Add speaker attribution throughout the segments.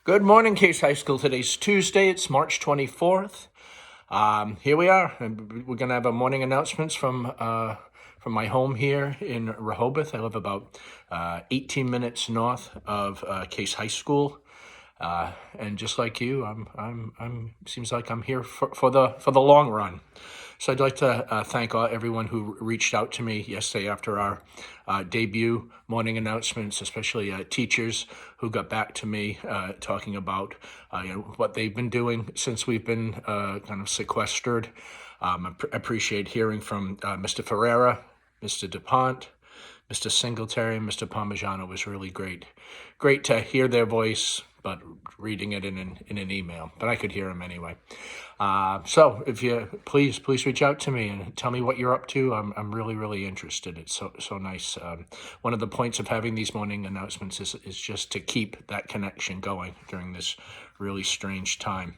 Speaker 1: Good morning, Case High School. Today's Tuesday. It's March 24th. Here we are. We're going to have a morning announcements from my home here in Rehoboth. I live about 18 minutes north of Case High School. And just like you, seems like I'm here for the long run. So I'd like to thank everyone who reached out to me yesterday after our debut morning announcements, especially teachers who got back to me talking about what they've been doing since we've been kind of sequestered. I appreciate hearing from Mr. Ferreira, Mr. DuPont, Mr. Singletary, and Mr. Parmigiano. Was really great. Great to hear their voice, but reading it in an email. But I could hear them anyway. So if you please reach out to me and tell me what you're up to. I'm really interested. It's so nice. One of the points of having these morning announcements is just to keep that connection going during this really strange time.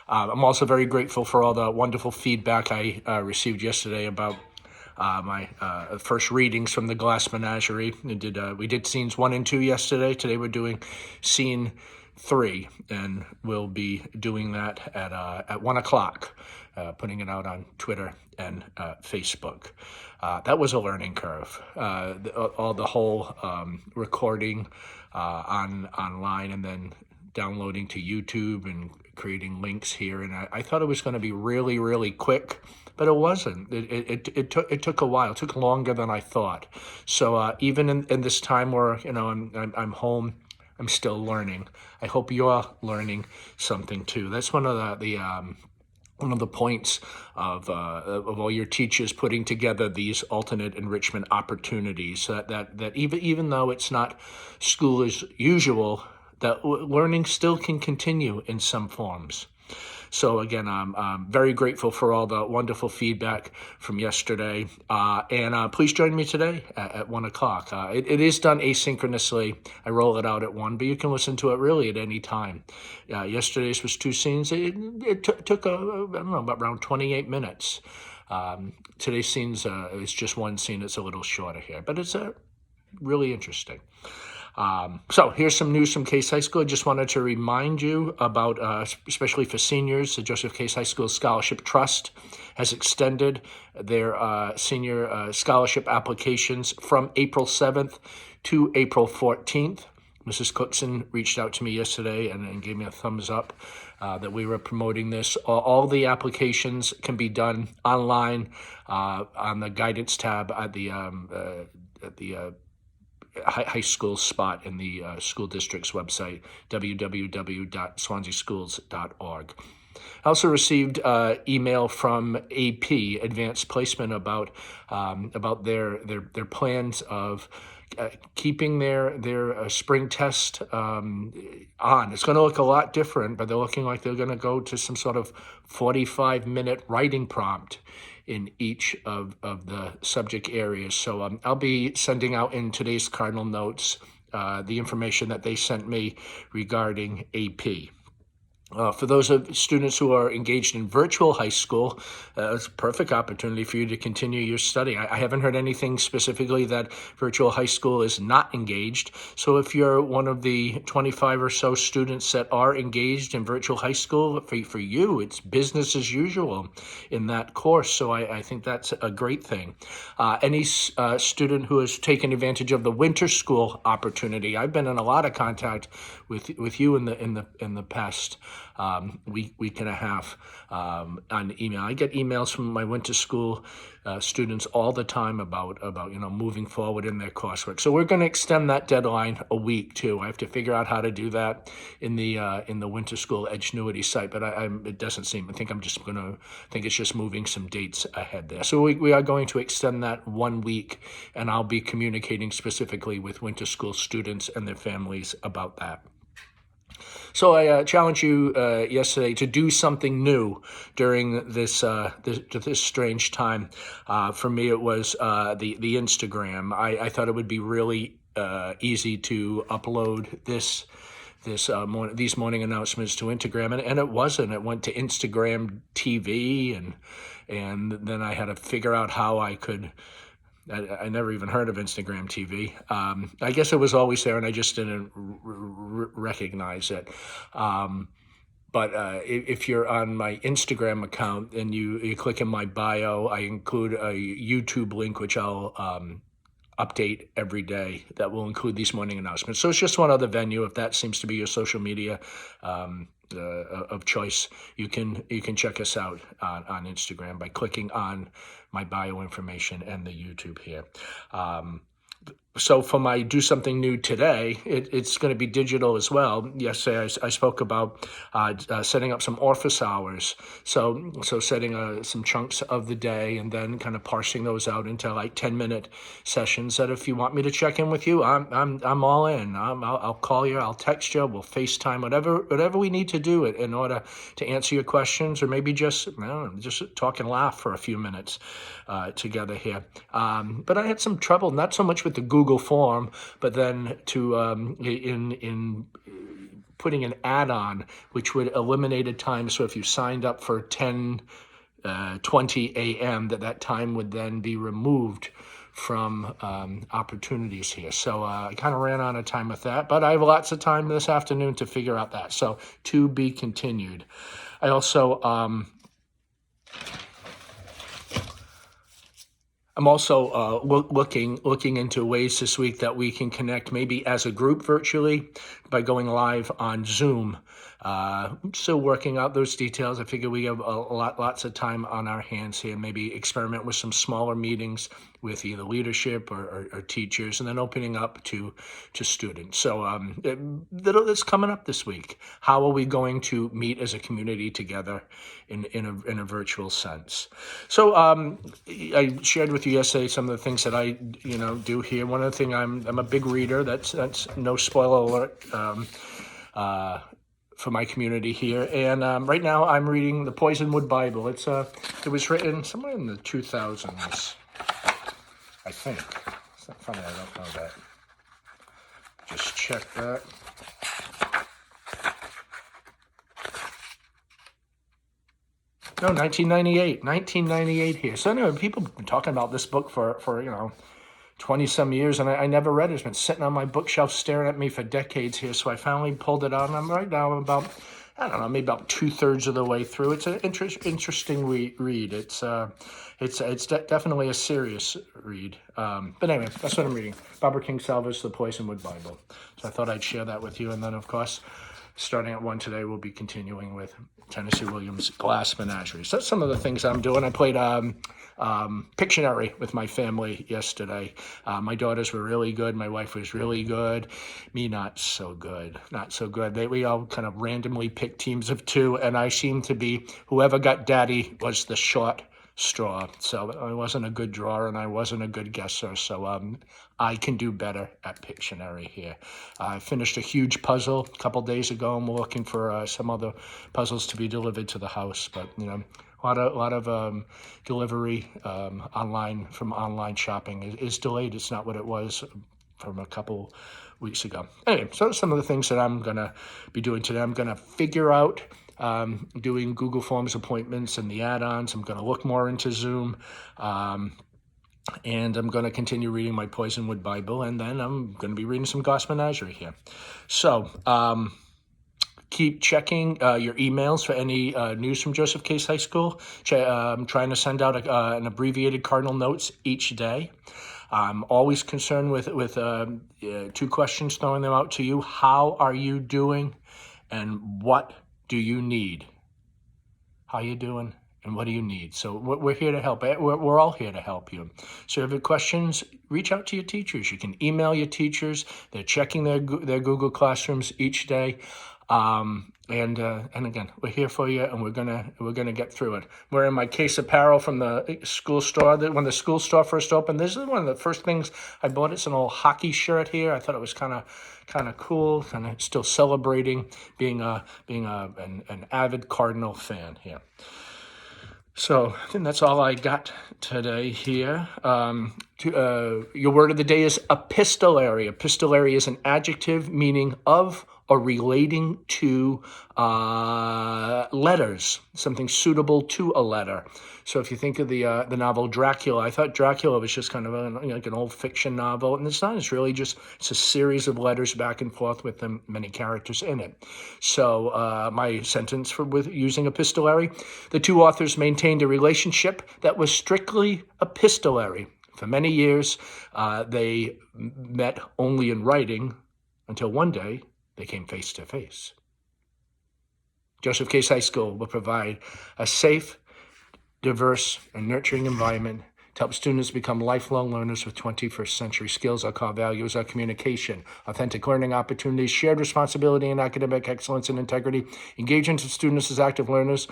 Speaker 1: I'm also very grateful for all the wonderful feedback I received yesterday about my first readings from the Glass Menagerie. We did scenes 1 and 2 yesterday. Today we're doing scene 3, and we'll be doing that at 1 o'clock, putting it out on Twitter and Facebook. That was a learning curve. The whole recording online and then downloading to YouTube and creating links here, and I thought it was going to be really quick, but it wasn't. It took a while. It took longer than I thought. So even in this time where I'm home, I'm still learning. I hope you're learning something too. That's one of the points of all your teachers putting together these alternate enrichment opportunities. That even though it's not school as usual, that learning still can continue in some forms. So again, I'm very grateful for all the wonderful feedback from yesterday. And please join me today at 1 o'clock. It is done asynchronously. I roll it out at 1, but you can listen to it really at any time. Yesterday's was 2 scenes. It took, around 28 minutes. Today's scenes is just 1 scene. It's a little shorter here, but it's really interesting. So here's some news from Case High School. I just wanted to remind you about, especially for seniors, the Joseph Case High School Scholarship Trust has extended their senior scholarship applications from April 7th to April 14th. Mrs. Cookson reached out to me yesterday and gave me a thumbs up that we were promoting this. All the applications can be done online on the guidance tab at the high school spot in the school district's website, www.swanseaschools.org. I also received email from AP Advanced Placement about their plans of keeping their spring test on. It's going to look a lot different, but they're looking like they're going to go to some sort of 45-minute writing prompt in each of the subject areas. So I'll be sending out in today's Cardinal Notes the information that they sent me regarding AP. For those of students who are engaged in virtual high school, it's a perfect opportunity for you to continue your study. I haven't heard anything specifically that virtual high school is not engaged. So if you're one of the 25 or so students that are engaged in virtual high school, for you, it's business as usual in that course. So I think that's a great thing. Any student who has taken advantage of the winter school opportunity, I've been in a lot of contact with you in the past week and a half on email. I get emails from my winter school students all the time about moving forward in their coursework. So we're going to extend that deadline a week too. I have to figure out how to do that in the winter school Edgenuity site, but it doesn't seem. I think it's just moving some dates ahead there. So we are going to extend that 1 week, and I'll be communicating specifically with winter school students and their families about that. So I challenged you yesterday to do something new during this strange time. For me, it was the Instagram. I thought it would be really easy to upload these morning announcements to Instagram, and it wasn't. It went to Instagram TV, and then I had to figure out how I could. I never even heard of Instagram TV. I guess it was always there, and I just didn't recognize it. But if you're on my Instagram account and you click in my bio, I include a YouTube link, which I'll update every day, that will include these morning announcements. So it's just one other venue. If that seems to be your social media of choice, you can check us out on Instagram by clicking on my bio information and the YouTube here. So for my Do Something New today, it's going to be digital as well. Yesterday I spoke about setting up some office hours. So setting some chunks of the day and then kind of parsing those out into like 10-minute sessions. That if you want me to check in with you, I'm all in. I'll call you, I'll text you, we'll FaceTime, whatever we need to do in order to answer your questions, or maybe just talk and laugh for a few minutes together here. But I had some trouble, not so much with the Google form, but then in putting an add-on which would eliminate a time. So if you signed up for 10:20 a.m., that time would then be removed from opportunities here. So I kind of ran out of time with that, but I have lots of time this afternoon to figure out that. So to be continued. I also I'm also looking into ways this week that we can connect, maybe as a group virtually, by going live on Zoom. Still working out those details. I figure we have lots of time on our hands here. Maybe experiment with some smaller meetings with either leadership or teachers, and then opening up to students. So that's coming up this week. How are we going to meet as a community together in a virtual sense? So I shared with you yesterday some of the things that I do here. One of the things, I'm a big reader. That's no spoiler alert. For my community here, and right now I'm reading the Poisonwood Bible. It was written somewhere in the 2000s, I think. It's not funny, I don't know that. Just check that. No, 1998. 1998 here. So anyway, people have been talking about this book for 20-some years, and I never read it. It's been sitting on my bookshelf staring at me for decades here, so I finally pulled it out, and I'm right now about, maybe about 2/3 of the way through. It's an interesting read. It's definitely a serious read. But anyway, that's what I'm reading. Barbara Kingsolver's The Poisonwood Bible. So I thought I'd share that with you, and then, of course, starting at 1 today, we'll be continuing with Tennessee Williams' Glass Menagerie. So that's some of the things I'm doing. I played Pictionary with my family yesterday. My daughters were really good. My wife was really good. Me, not so good. We all kind of randomly picked teams of 2, and I seemed to be, whoever got daddy was the short straw. So I wasn't a good drawer, and I wasn't a good guesser. So I can do better at Pictionary here. I finished a huge puzzle a couple days ago, and we're looking for some other puzzles to be delivered to the house. But a lot of delivery from online shopping is delayed. It's not what it was from a couple weeks ago. Anyway, so some of the things that I'm going to be doing today, I'm going to figure out doing Google Forms appointments and the add-ons. I'm going to look more into Zoom. And I'm going to continue reading my Poisonwood Bible, and then I'm going to be reading some Glass Menagerie here. So keep checking your emails for any news from Joseph Case High School. I'm trying to send out an abbreviated Cardinal Notes each day. I'm always concerned with 2 questions, throwing them out to you. How are you doing, and what do you need? How you doing? And what do you need? So we're here to help. We're all here to help you. So if you have questions, reach out to your teachers. You can email your teachers. They're checking their Google Classrooms each day. And again, we're here for you, and we're gonna get through it. Wearing my Case apparel from the school store. When the school store first opened, this is one of the first things I bought. It's an old hockey shirt here. I thought it was kind of cool, kind of still celebrating being an avid Cardinal fan here. So I think that's all I got today here. Your word of the day is epistolary. Epistolary is an adjective meaning of or relating to letters, something suitable to a letter. So if you think of the novel Dracula, I thought Dracula was just kind of like an old fiction novel, and it's not. It's really just it's a series of letters back and forth with many characters in it. So my sentence with using epistolary, the two authors maintained a relationship that was strictly epistolary. For many years, they met only in writing until one day they came face to face. Joseph Case High School will provide a safe, diverse, and nurturing environment to help students become lifelong learners with 21st century skills. Our core values are communication, authentic learning opportunities, shared responsibility and academic excellence and integrity, engagement of students as active learners,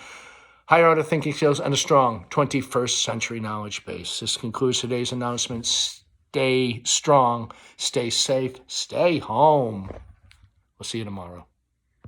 Speaker 1: higher order thinking skills, and a strong 21st century knowledge base. This concludes today's announcement. Stay strong, stay safe, stay home. We'll see you tomorrow.